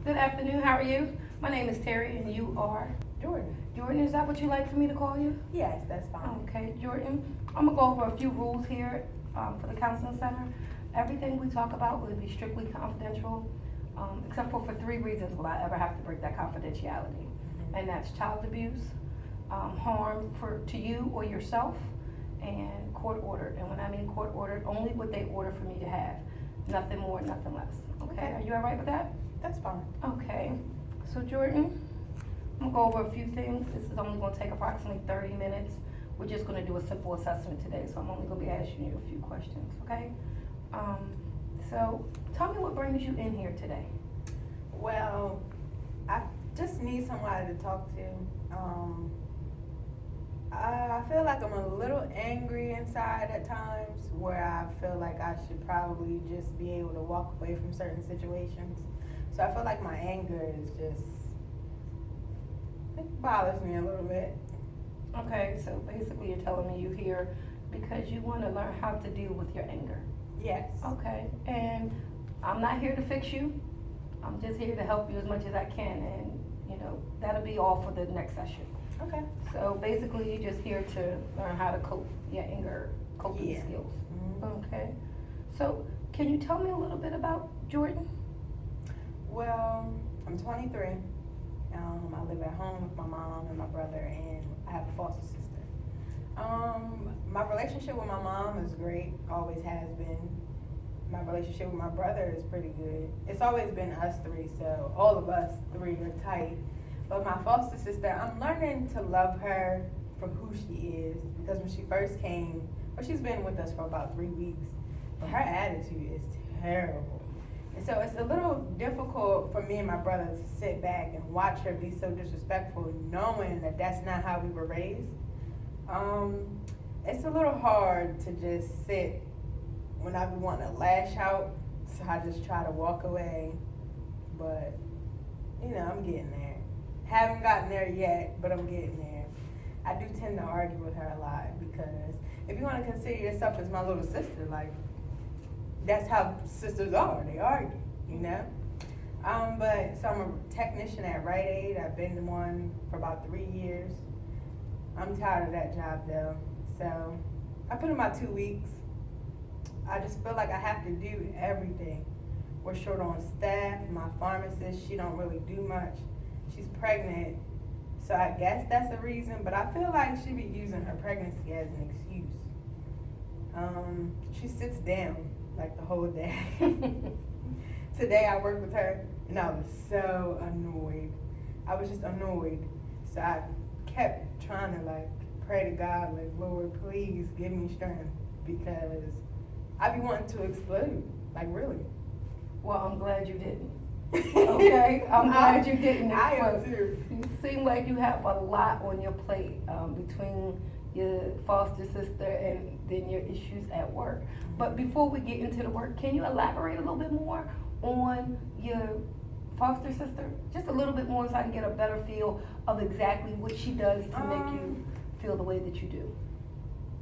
Good afternoon. How are you? My name is Terry, and you are Jordan. Jordan. Is that what you like for me to call you? Yes, that's fine. Okay, Jordan. I'm gonna go over a few rules here for the counseling center. Everything we talk about will be strictly confidential, except for three reasons will I ever have to break that confidentiality, and that's child abuse, harm to you or yourself, and court ordered. And when I mean court ordered, only what they order for me to have, nothing more, nothing less. Okay, are you all right with that? That's fine. Okay, so Jordan, I'm gonna go over a few things. This is only gonna take approximately 30 minutes. We're just gonna do a simple assessment today, so I'm only gonna be asking you a few questions, okay? So tell me what brings you in here today. Well, I just need somebody to talk to. I feel like I'm a little angry inside at times where I feel like I should probably just be able to walk away from certain situations. So I feel like my anger is just, it bothers me a little bit. Okay, so basically you're telling me you're here because you wanna learn how to deal with your anger. Yes. Okay, and I'm not here to fix you. I'm just here to help you as much as I can, and that'll be all for the next session. Okay. So basically, you're just here to learn how to cope your anger, coping skills. Mm-hmm. Okay. So can you tell me a little bit about Jordan? Well, I'm 23. I live at home with my mom and my brother, and I have a foster sister. My relationship with my mom is great, always has been. My relationship with my brother is pretty good. It's always been us three, so all of us three are tight. But my foster sister, I'm learning to love her for who she is, because when she first came, well, she's been with us for about 3 weeks, but her attitude is terrible. And so it's a little difficult for me and my brother to sit back and watch her be so disrespectful, knowing that that's not how we were raised. It's a little hard to just sit when I be wanting to lash out, so I just try to walk away. But, I'm getting there. Haven't gotten there yet, but I'm getting there. I do tend to argue with her a lot, because if you want to consider yourself as my little sister, like, that's how sisters are. They argue, So I'm a technician at Rite Aid. I've been one for about 3 years. I'm tired of that job though. So I put in my 2 weeks. I just feel like I have to do everything. We're short on staff. My pharmacist, she don't really do much. She's pregnant, so I guess that's a reason, but I feel like she be using her pregnancy as an excuse. She sits down like the whole day. Today I worked with her, and I was so annoyed. I was just annoyed. So I kept trying to pray to God, Lord, please give me strength, because I be wanting to explode, really. Well, I'm glad you didn't. Okay, I'm glad you didn't explode. I am too. You seem like you have a lot on your plate between your foster sister and then your issues at work. But before we get into the work, can you elaborate a little bit more on your foster sister? Just a little bit more, so I can get a better feel of exactly what she does to make you feel the way that you do.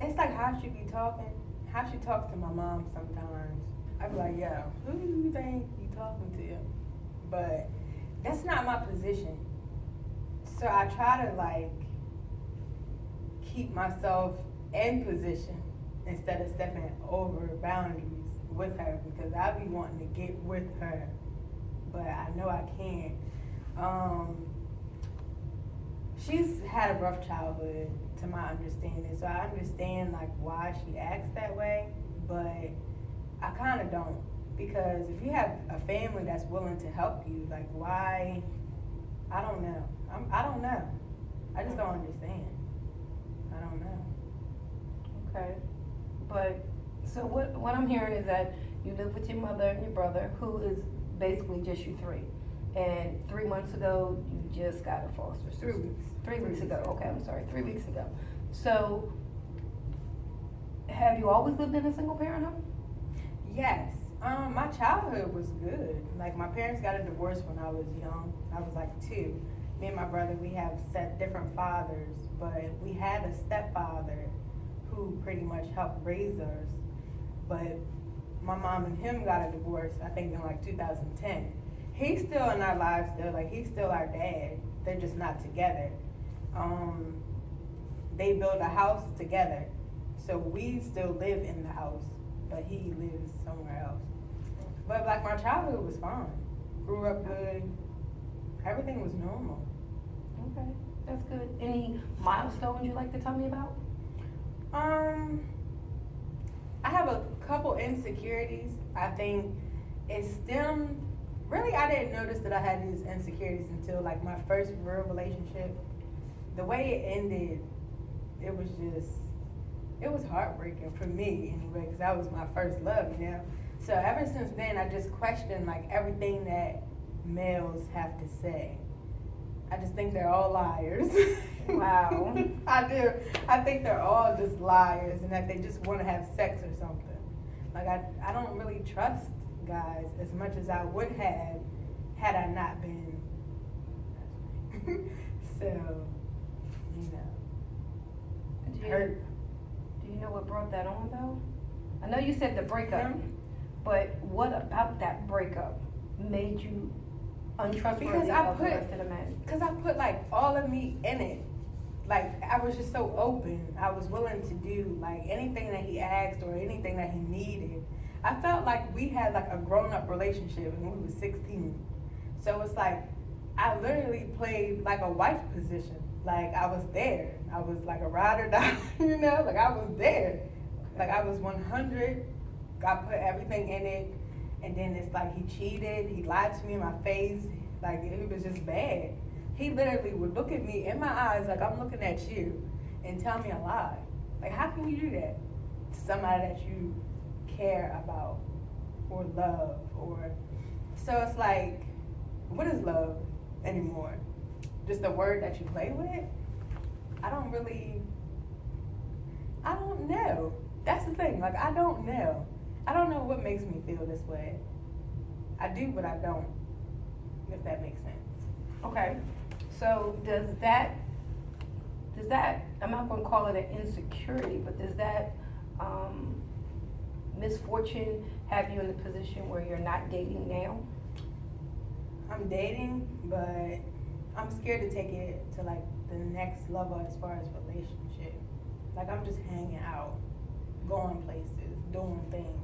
It's like how she be talking, how she talks to my mom sometimes. I be like, yo, who do you think you talking to? But that's not my position. So I try to keep myself in position instead of stepping over boundaries with her, because I be wanting to get with her, but I know I can't. She's had a rough childhood, to my understanding, so I understand why she acts that way, but I kind of don't, because if you have a family that's willing to help you, why? I don't know. I don't know. I just don't understand. I don't know. Okay, but so what I'm hearing is that you live with your mother and your brother, who is basically just you three. And 3 months ago, you just got a foster sister. 3 weeks. 3 weeks ago. Okay, I'm sorry. 3 weeks ago. So, have you always lived in a single parent home? Yes. My childhood was good. My parents got a divorce when I was young. I was 2. Me and my brother, we have different fathers, but we had a stepfather who pretty much helped raise us. But my mom and him got a divorce, I think in 2010. he's still in our lives still. Like, he's still our dad. They're just not together. They built a house together. So we still live in the house, but he lives somewhere else. But like, my childhood was fine. Grew up good. Everything was normal. Okay, that's good. Any milestones you'd like to tell me about? I have a couple insecurities. I think it stemmed, really, I didn't notice that I had these insecurities until like my first real relationship. The way it ended, it was heartbreaking for me anyway, because that was my first love, you know? So ever since then, I just questioned like everything that males have to say. I just think they're all liars. Wow. I do. I think they're all just liars and that they just want to have sex or something. Like, I don't really trust guys as much as I would have had I not been. So, you know. Hurt. Do you know what brought that on though? I know you said the breakup, but what about that breakup made you untrustworthy of the rest of the men? Because I put like all of me in it. Like, I was just so open. I was willing to do like anything that he asked or anything that he needed. I felt like we had like a grown-up relationship when we were 16. So it's like, I literally played like a wife position. Like, I was there. I was like a ride or die, you know? Like, I was there. Like, I was 100. I put everything in it. And then it's like he cheated. He lied to me in my face. Like, it was just bad. He literally would look at me in my eyes like I'm looking at you and tell me a lie. Like, how can you do that to somebody that you care about or love? Or so it's like, what is love anymore? Just a word that you play with? I don't know. That's the thing. Like, I don't know. I don't know what makes me feel this way. I do, but I don't. If that makes sense. Okay. So does that, I'm not gonna call it an insecurity, but does that misfortune have you in the position where you're not dating now? I'm dating, but I'm scared to take it to like the next level as far as relationship. Like, I'm just hanging out, going places, doing things.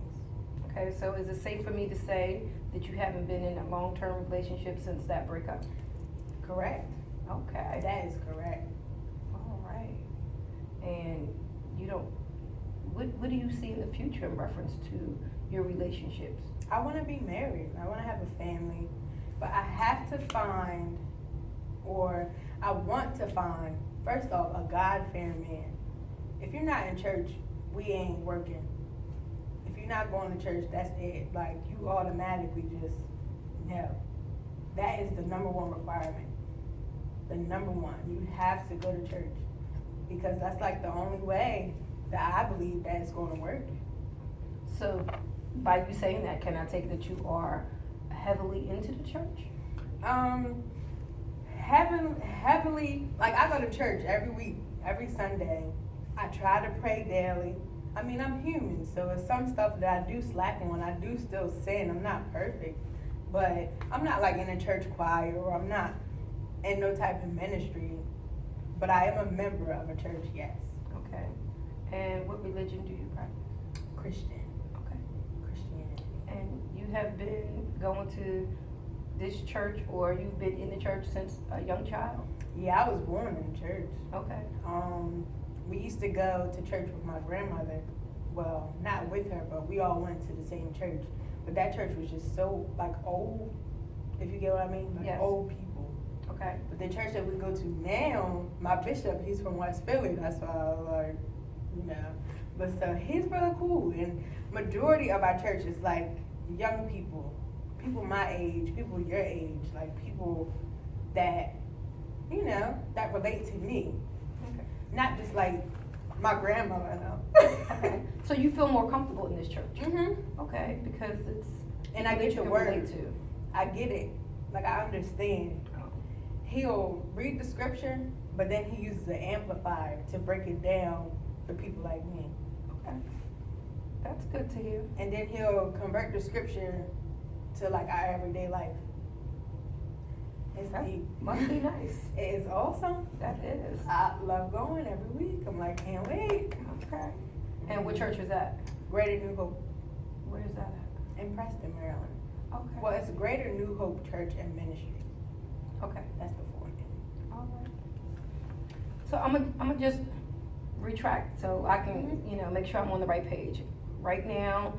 Okay, so is it safe for me to say that you haven't been in a long-term relationship since that breakup? Correct. Okay. That is correct. All right. And you don't, what do you see in the future in reference to your relationships? I want to be married. I want to have a family. But I have to find, or I want to find, first off, a God-fearing man. If you're not in church, we ain't working. If you're not going to church, that's it. Like, you automatically just, no. That is the number one requirement. The number one. You have to go to church. Because that's like the only way that I believe that it's going to work. So, by you saying that, can I take that you are heavily into the church? Heavily, like, I go to church every week, every Sunday. I try to pray daily. I mean, I'm human, so it's some stuff that I do slack on. I do still sin. I'm not perfect. But I'm not like in a church choir, or I'm not in no type of ministry. But I am a member of a church, yes. Okay. And what religion do you practice? Christian. Okay. Christianity. And you have been going to this church, or you've been in the church since a young child? Yeah, I was born in church. Okay. We used to go to church with my grandmother. Well, not with her, but we all went to the same church. But that church was just so, like, old, if you get what I mean? Like, yes. Old people. Okay. But the church that we go to now, my bishop, he's from West Philly. That's why I was like, you know. But so he's really cool. And majority of our church is, like, young people. People my age, people your age. Like, people that, you know, that relate to me. Okay. Not just, like, my grandmother, no. Okay. So you feel more comfortable in this church? Mm-hmm. Okay, because it's And I that get you the can word. relate to. I get it. Like, I understand. Oh. He'll read the scripture, but then he uses the amplifier to break it down for people like me. Okay. That's good to hear. And then he'll convert the scripture to, like, our everyday life. It's That deep. must be nice. It is awesome. That is. I love going every week. I'm like, can't wait. Okay. And what church is that? Greater New Hope Where is that at? in Preston, Maryland. Okay. Well, it's Greater New Hope Church and Ministry. Okay. That's the full name. All right. So I'm gonna just retract so I can, make sure I'm on the right page. Right now,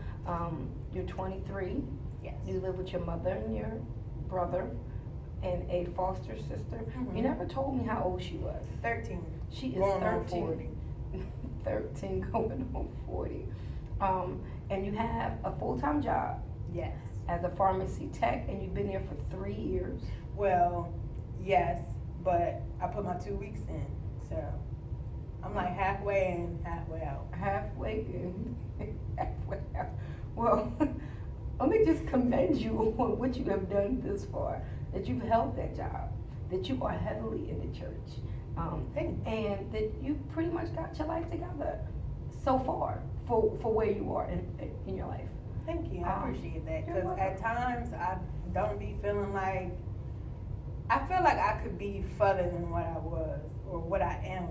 you're 23. Yes. You live with your mother and your brother and a foster sister. Mhm. You never told me how old she was. 13. She is Going on 13. 40. 13 going on 40. And you have a full-time job Yes. as a pharmacy tech, and you've been there for 3 years. Well, yes, but I put my 2 weeks in, so I'm like halfway in, halfway out. Halfway in, halfway out. Well, let me just commend you on what you have done this far, that you've held that job, that you are heavily in the church, and that you pretty much got your life together so far for where you are in your life. Thank you, I appreciate that, you're because at times I don't be feeling like, I feel like I could be further than what I was, or what I am,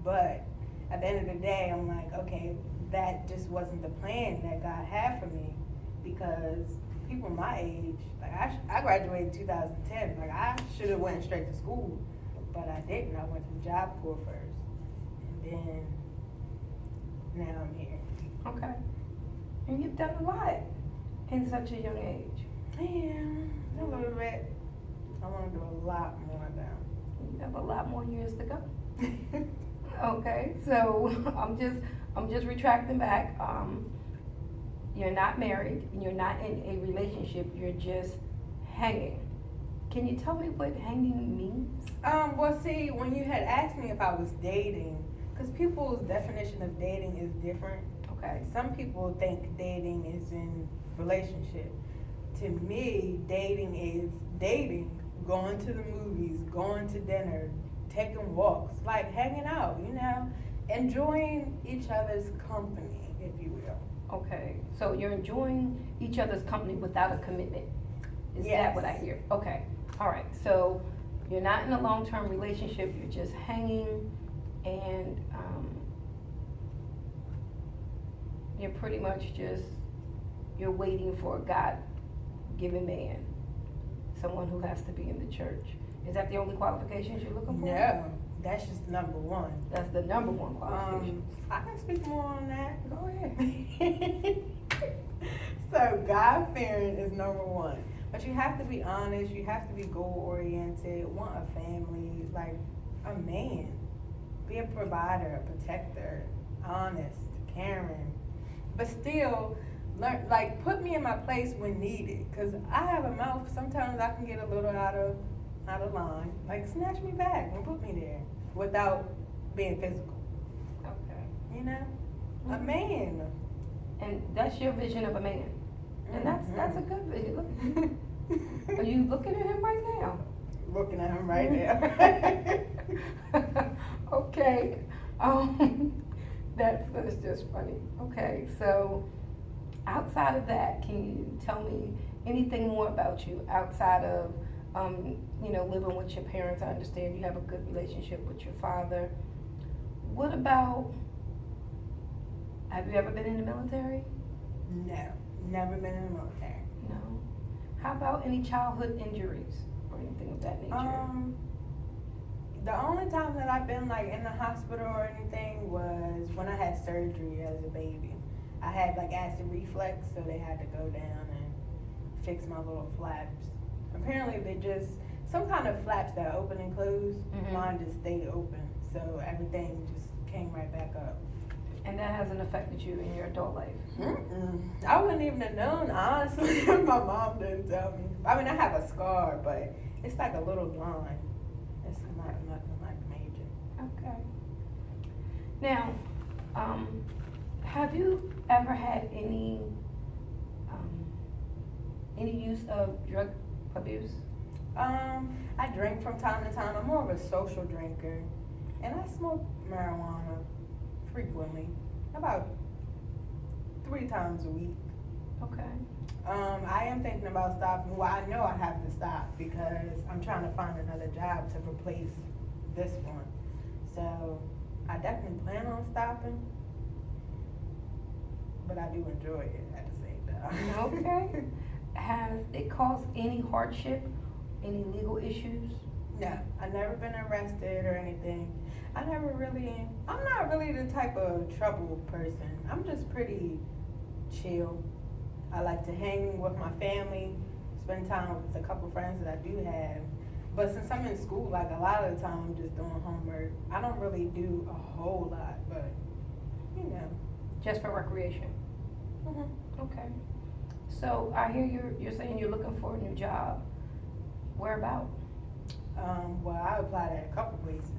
but at the end of the day, I'm like, okay, that just wasn't the plan that God had for me, because people my age, like I graduated in 2010, like I should have went straight to school, but I didn't. I went to the Job Corps first, and then now I'm here. Okay. And you've done a lot in such a young age. Yeah, a little bit. I want to do a lot more now. You have a lot more years to go. Okay, so I'm just retracting back. You're not married, you're not in a relationship, you're just hanging. Can you tell me what hanging means? Well, see, when you had asked me if I was dating, because people's definition of dating is different. Okay. Some people think dating is in relationship. To me, dating is dating, going to the movies, going to dinner, taking walks, like hanging out, enjoying each other's company, if you will. Okay, so you're enjoying each other's company without a commitment. Is Yes. that what I hear? Okay, all right. So you're not in a long-term relationship. You're just hanging, and you're pretty much you're waiting for a God-given man, someone who has to be in the church. Is that the only qualifications you're looking for? No, that's just number one. That's the number one qualification. I can speak more on that. Go ahead. So God-fearing is number one. But you have to be honest, you have to be goal-oriented, want a family, like a man. Be a provider, a protector, honest, caring. But still, learn, like, put me in my place when needed. Because I have a mouth, sometimes I can get a little out of line. Like, snatch me back and put me there without being physical. Okay. A man. And that's your vision of a man. And that's a good vision. Look, are you looking at him right now? Looking at him right now. Okay. That's just funny. Okay, so outside of that, can you tell me anything more about you outside of, living with your parents? I understand you have a good relationship with your father. What about, have you ever been in the military? No, never been in the military. No. How about any childhood injuries or anything of that nature? The only time that I've been like in the hospital or anything was when I had surgery as a baby. I had like acid reflux, so they had to go down and fix my little flaps. Apparently they just, some kind of flaps that open and close, mine just stayed open, so everything just came right back up. And that hasn't affected you in your adult life? I wouldn't even have known, honestly, if my mom didn't tell me. I mean, I have a scar, but it's like a little line. It's not nothing like major. Okay. Now, have you ever had any use of drug abuse? I drink from time to time. I'm more of a social drinker, and I smoke marijuana frequently, about 3 times a week. Okay. I am thinking about stopping. Well, I know I have to stop because I'm trying to find another job to replace this one. So I definitely plan on stopping, but I do enjoy it at the same time. Okay. Has it caused any hardship, any legal issues? No, I've never been arrested or anything. I'm not really the type of trouble person. I'm just pretty chill. I like to hang with my family, spend time with a couple friends that I do have. But since I'm in school, like a lot of the time I'm just doing homework. I don't really do a whole lot, but you know. Just for recreation? Mm-hmm. Okay. So I hear you're saying you're looking for a new job. Where about? Well, I applied at a couple places.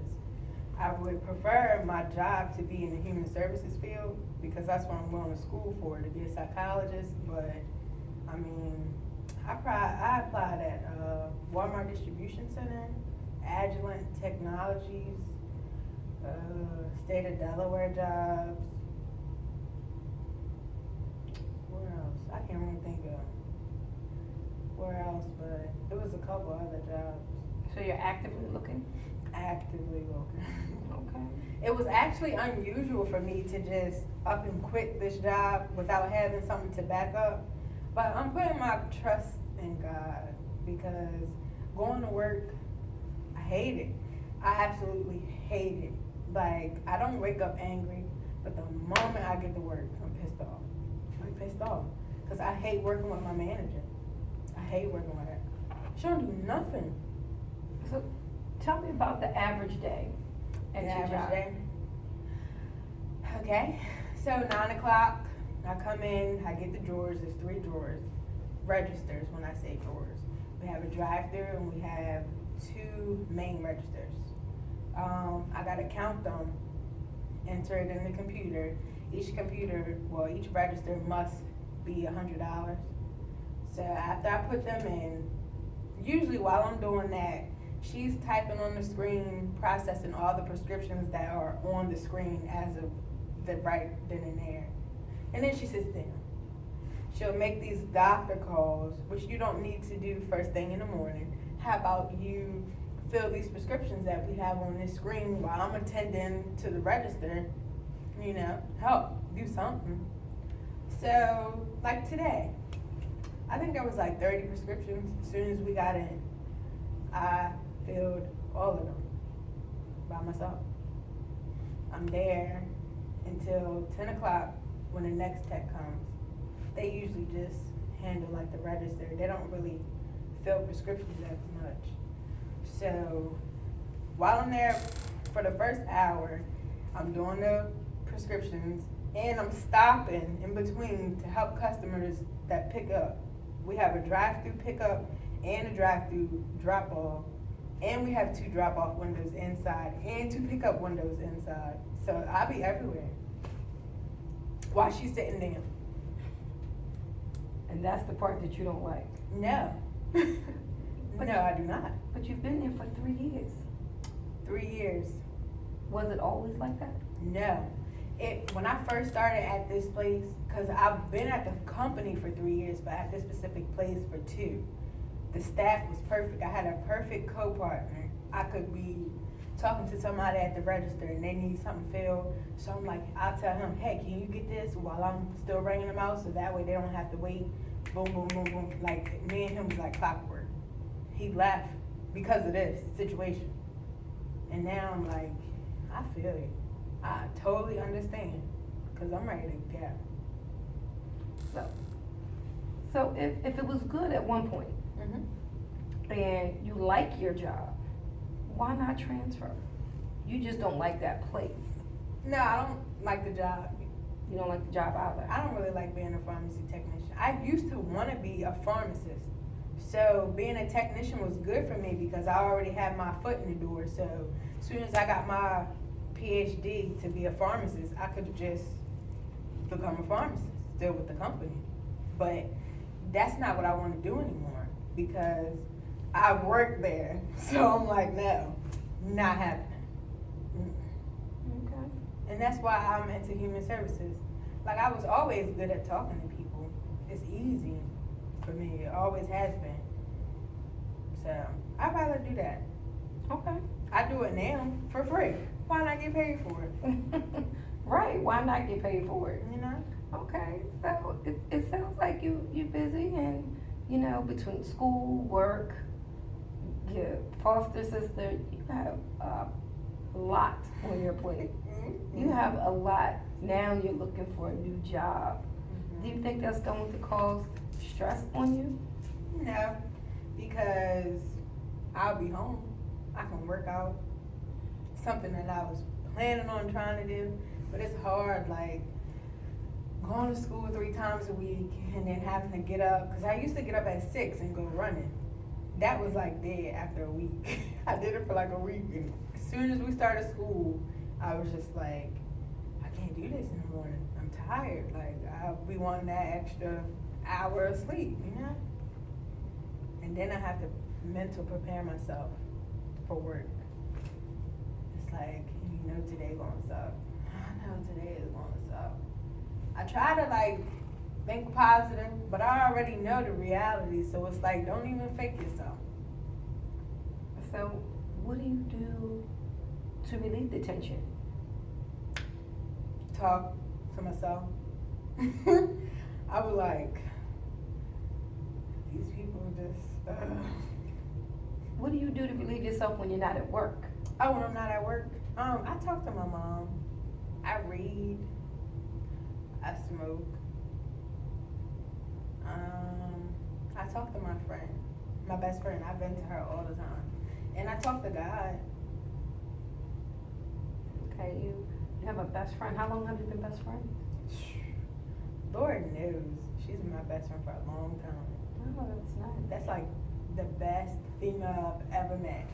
I would prefer my job to be in the human services field because that's what I'm going to school for, to be a psychologist. But I mean, I applied at Walmart Distribution Center, Agilent Technologies, State of Delaware jobs. Where else? I can't really think of where else, but it was a couple other jobs. So you're actively looking? Actively looking. Okay. It was actually unusual for me to just up and quit this job without having something to back up. But I'm putting my trust in God because going to work, I hate it. I absolutely hate it. Like, I don't wake up angry, but the moment I get to work, I'm pissed off. I'm pissed off because I hate working with my manager. I hate working with her. She don't do nothing. So tell me about the average day at your job. Day. Okay, so 9 o'clock, I come in, I get the drawers, there's 3 drawers, registers when I say drawers. We have a drive-through and we have 2 main registers. I gotta count them, enter it in the computer. Each register must be $100. So after I put them in, usually while I'm doing that, she's typing on the screen, processing all the prescriptions that are on the screen as of the right then and there. And then she sits down. She'll make these doctor calls, which you don't need to do first thing in the morning. How about you fill these prescriptions that we have on this screen while I'm attending to the register, help, do something. So, like today, I think there was like 30 prescriptions as soon as we got in. I filled all of them by myself. I'm there until 10 o'clock when the next tech comes. They usually just handle like the register. They don't really fill prescriptions as much. So while I'm there for the first hour, I'm doing the prescriptions and I'm stopping in between to help customers that pick up. We have a drive-through pickup and a drive-through drop-off, and we have 2 drop-off windows inside and 2 pickup windows inside. So I'll be everywhere while she's sitting down. And that's the part that you don't like? No. No, I do not. But you've been there for 3 years. 3 years. Was it always like that? No. When I first started at this place, because I've been at the company for 3 years, but at this specific place for 2. The staff was perfect. I had a perfect co-partner. I could be talking to somebody at the register and they need something filled. So I'm like, I'll tell him, hey, can you get this while I'm still ringing them out so that way they don't have to wait. Boom, boom, boom, boom. Like, me and him was like clockwork. He left because of this situation. And now I'm like, I feel you. I totally understand because I'm ready to go. So if it was good at one point, and you like your job, why not transfer? You just don't like that place. No, I don't like the job. You don't like the job either? I don't really like being a pharmacy technician. I used to want to be a pharmacist. So being a technician was good for me because I already had my foot in the door. So as soon as I got my PhD to be a pharmacist, I could just become a pharmacist, still with the company. But that's not what I want to do anymore because I work there. So I'm like, no, not happening. Okay. And that's why I'm into human services. Like, I was always good at talking to people. It's easy. for me. It always has been. So I'd rather do that. Okay. I do it now for free. Why not get paid for it? Right, why not get paid for it? You know? Okay, so it sounds like you're busy and, you know, between school, work, your foster sister, you have a lot on your plate. You have a lot. Now you're looking for a new job. Do you think that's going to cause stress on you? No, because I'll be home. I can work out. Something that I was planning on trying to do, but it's hard, like going to school 3 times a week and then having to get up, because I used to get up at 6 and go running. That was like dead after a week. I did it for like a week, and as soon as we started school, I was just like, I can't do this in the morning. I'm tired. Like, I'll be wanting that extra hour of sleep, you know? And then I have to mental prepare myself for work. It's like, you know today gonna suck. I know today is gonna suck. I try to like think positive, but I already know the reality, so it's like, don't even fake yourself. So what do you do to relieve the tension? Talk to myself. I was like, these people just, What do you do to relieve yourself when you're not at work? Oh, when I'm not at work, I talk to my mom. I read. I smoke. I talk to my friend, my best friend. I vent to her all the time, and I talk to God. Okay, you have a best friend. How long have you been best friends? Lord knows, she's been my best friend for a long time. Oh, that's nice. That's like the best female I've ever met.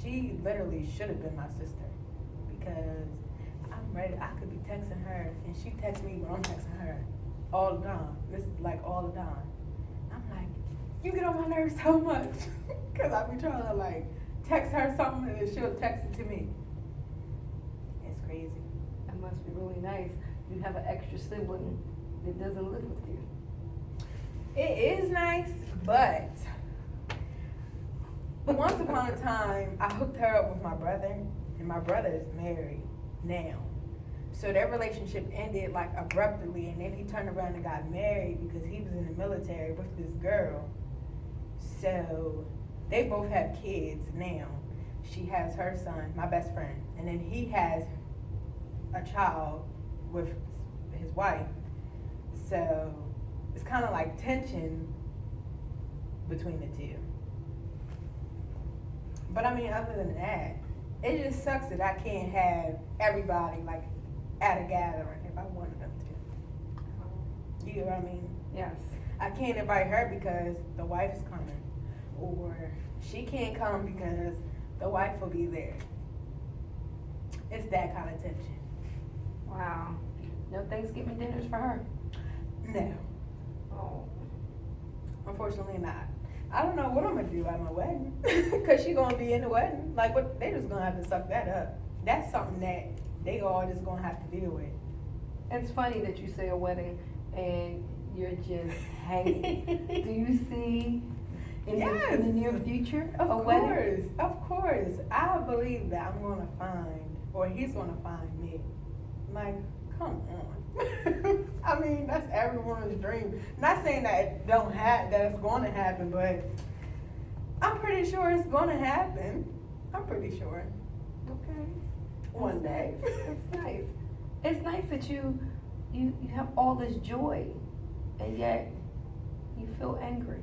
She literally should have been my sister, because I'm ready. I could be texting her and she texts me when I'm texting her all the time. This is like all the time. I'm like, you get on my nerves so much, because I be trying to like text her something and she'll text it to me. It's crazy. That must be really nice. You have an extra sibling that doesn't live with you. It is nice, but once upon a time, I hooked her up with my brother, and my brother is married now. So their relationship ended like abruptly, and then he turned around and got married because he was in the military with this girl. So they both have kids now. She has her son, my best friend, and then he has a child with his wife. So it's kind of like tension between the two. But I mean, other than that, it just sucks that I can't have everybody like at a gathering if I wanted them to. You know what I mean? Yes. I can't invite her because the wife's coming, or she can't come because the wife will be there. It's that kind of tension. Wow. No Thanksgiving dinners for her? No, Oh. unfortunately not. I don't know what I'm gonna do at my wedding, cause she gonna be in the wedding. Like, what? They just gonna have to suck that up. That's something that they all just gonna have to deal with. It's funny that you say a wedding and you're just hanging. Do you see in the near future a wedding? Of course. I believe that I'm gonna find, or he's gonna find me. Like, come on. I mean, that's everyone's dream. Not saying that that it's going to happen, but I'm pretty sure it's going to happen. I'm pretty sure. Okay. One day. It's nice. It's nice that you have all this joy, and yet you feel angry.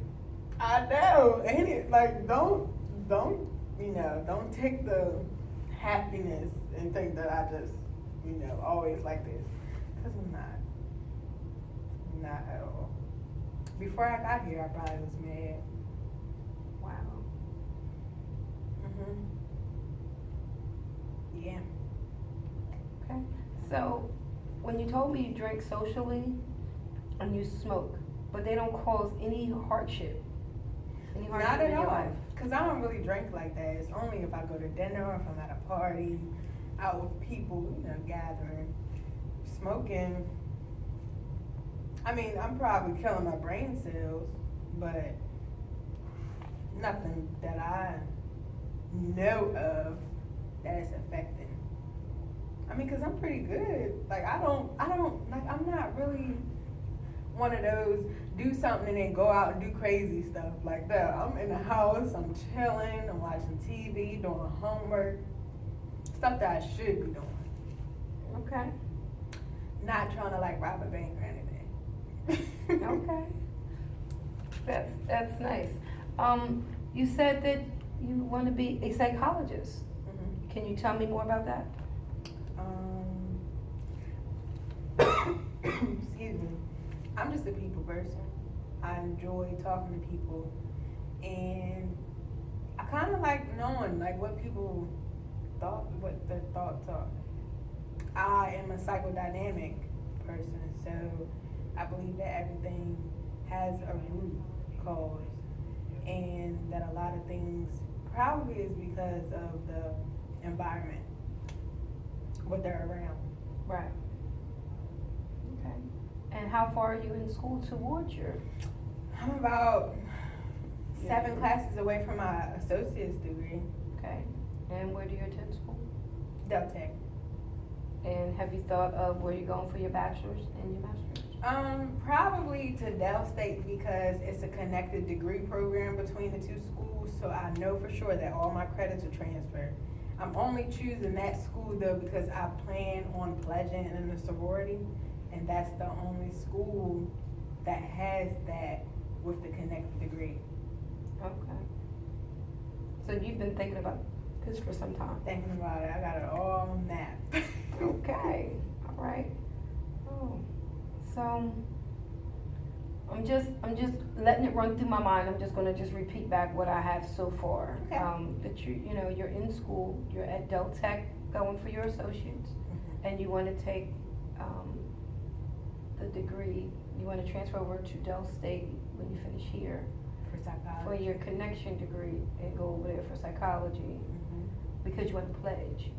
I know. Ain't it? Like, don't take the happiness and think that I just, always like this. Because I'm not. Not at all. Before I got here, I probably was mad. Wow. Yeah. Okay. So, when you told me you drink socially and you smoke, but they don't cause any hardship. Not at in your all. life? Because I don't really drink like that. It's only if I go to dinner or if I'm at a party, out with people, gathering. Smoking, I mean, I'm probably killing my brain cells, but nothing that I know of that is affecting. I mean, cause I'm pretty good. Like I don't, like I'm not really one of those do something and then go out and do crazy stuff like that. I'm in the house, I'm chilling, I'm watching TV, doing homework, stuff that I should be doing. Okay. Not trying to like rob a bank or anything. Okay. That's nice. You said that you want to be a psychologist. Mhm. Can you tell me more about that? Excuse me. I'm just a people person. I enjoy talking to people, and I kind of like knowing like what people thought, what their thoughts are. I am a psychodynamic person, so I believe that everything has a root cause, and that a lot of things probably is because of the environment, what they're around. Right. Okay. And how far are you in school towards your? I'm about 7 classes away from my associate's degree. Okay. And where do you attend school? Del Tech. And have you thought of where you're going for your bachelor's and your master's? Probably to Del State because it's a connected degree program between the two schools, so I know for sure that all my credits are transferred. I'm only choosing that school though because I plan on pledging in a sorority, and that's the only school that has that with the connected degree. Okay. So you've been thinking about this for some time? Thinking about it, I got it all mapped. Okay. All right. Oh. So I'm just letting it run through my mind. I'm just gonna just repeat back what I have so far. Okay. That you're in school, you're at Del Tech going for your associates, and you want to take the degree. You want to transfer over to Del State when you finish here For psychology. for your connection degree and go over there for psychology because you want to pledge.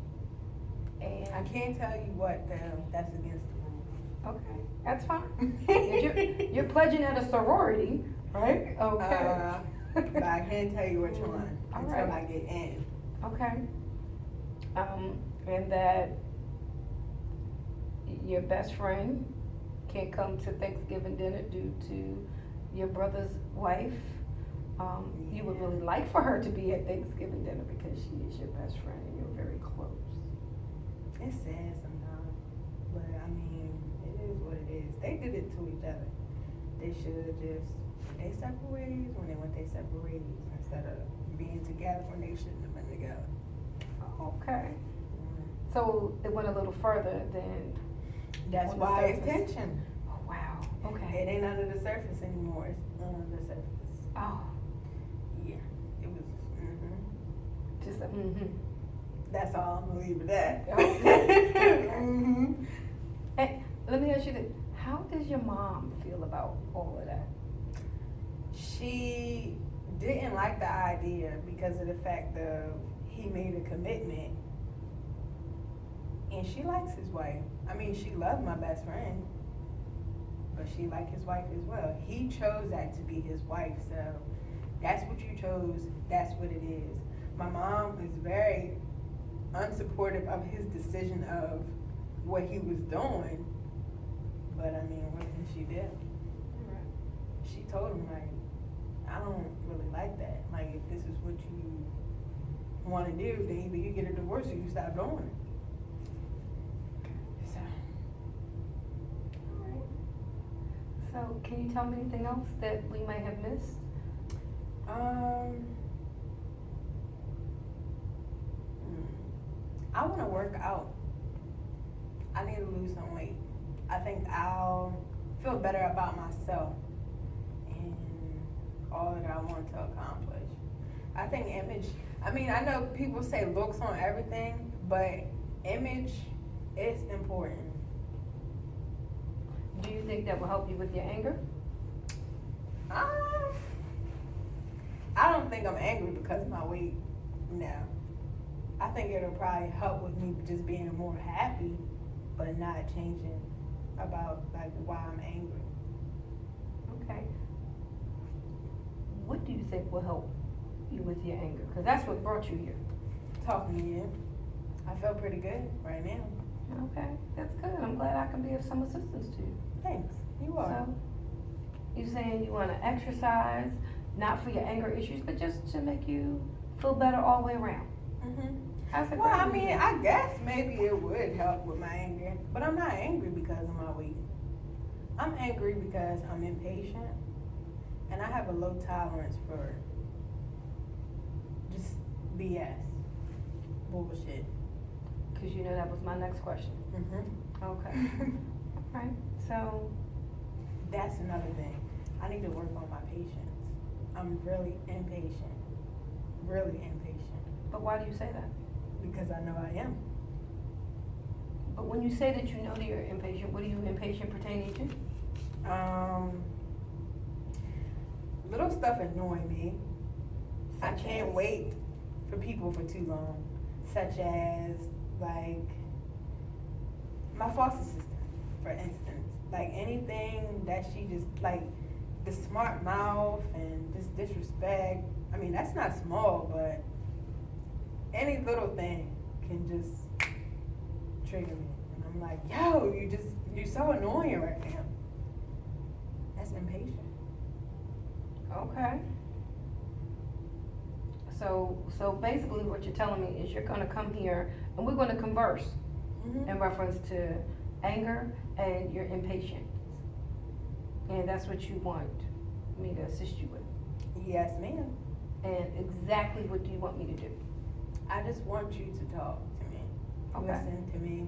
And I can't tell you what that's against the rules. okay, that's fine. you're pledging at a sorority, right? Okay. But I can't tell you which one All until right. I get in. Okay. And that your best friend can't come to Thanksgiving dinner due to your brother's wife. You would really like for her to be at Thanksgiving dinner because she is your best friend and you're very close. It's sad sometimes, but I mean, it is what it is. They did it to each other. They should have just, they separate ways when they went their separate ways instead of being together when they shouldn't have been together. Okay. So it went a little further than. That's on the why it's surface. tension. Oh, wow. It Okay. ain't under the surface anymore. It's under the surface. Oh, Yeah, it was. just That's all I'm gonna leave it at. Okay. Mhm. Hey, let me ask you this. How does your mom feel about all of that? She didn't like the idea because of the fact of he made a commitment, and she likes his wife. I mean, she loved my best friend, but she liked his wife as well. He chose that to be his wife, so that's what you chose. That's what it is. My mom is very unsupportive of his decision of what he was doing, but I mean, what can she do? She told him, like, I don't really like that. Like, if this is what you want to do, then either you get a divorce or you stop doing it. So, can you tell me anything else that we might have missed? I want to work out. I need to lose some weight. I think I'll feel better about myself and all that I want to accomplish. I think image, I mean, I know people say looks on everything, but image is important. Do you think that will help you with your anger? I don't think I'm angry because of my weight. No. I think it'll probably help with me just being more happy, but not changing about like why I'm angry. Okay. what do you think will help you with your anger? Because that's what brought you here. Talking to you. I feel pretty good right now. Okay, that's good. I'm glad I can be of some assistance to you. Thanks. You are. So, you saying you want to exercise, not for your anger issues, but just to make you feel better all the way around. That's a Well, great I mean, reason. I guess maybe it would help with my anger, but I'm not angry because of my weight. I'm angry because I'm impatient, and I have a low tolerance for just BS, bullshit. Because you know that was my next question. Okay. Right. So, That's another thing. I need to work on my patience. I'm really impatient. Really impatient. but why do you say that? Because I know I am. But when you say that you know that you're impatient, what are you impatient pertaining to? Little stuff annoy me. I Such can't as? wait for people for too long. Such as, like, my foster sister, for instance. Like, anything that she just, like, the smart mouth and this disrespect. I mean, that's not small, but any little thing can just trigger me. And I'm like, yo, you're so annoying right now. That's impatient. Okay. So basically what you're telling me is you're gonna come here and we're gonna converse in reference to anger and your impatience. And that's what you want me to assist you with. Yes, ma'am. And exactly what do you want me to do? I just want you to talk to me. Okay. Listen to me.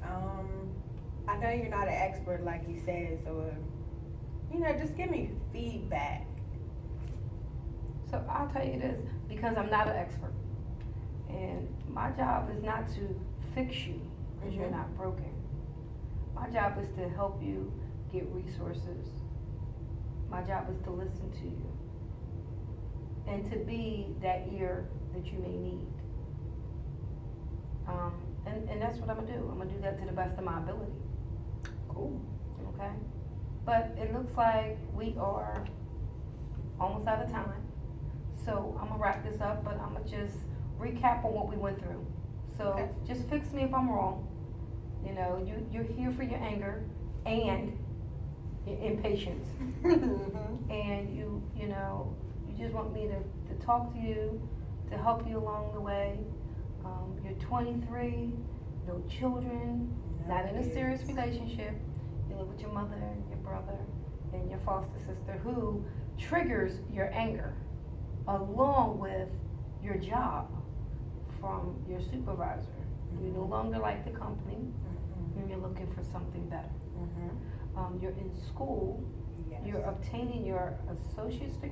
I know you're not an expert like you said, so, just give me feedback. So I'll tell you this, because I'm not an expert. And my job is not to fix you, because you're not broken. My job is to help you get resources. My job is to listen to you. And to be that ear that you may need. And that's what I'm gonna do. I'm gonna do that to the best of my ability. Cool. Okay? But it looks like we are almost out of time. So I'm gonna wrap this up, but I'm gonna just recap on what we went through. So Okay. just fix me if I'm wrong. You're here for your anger and your impatience. And you just want me to talk to you, to help you along the way. You're 23, no children, not in a serious relationship. You live with your mother and your brother and your foster sister who triggers your anger along with your job from your supervisor. You no longer like the company and you're looking for something better. You're in school, Yes. you're obtaining your associate's degree.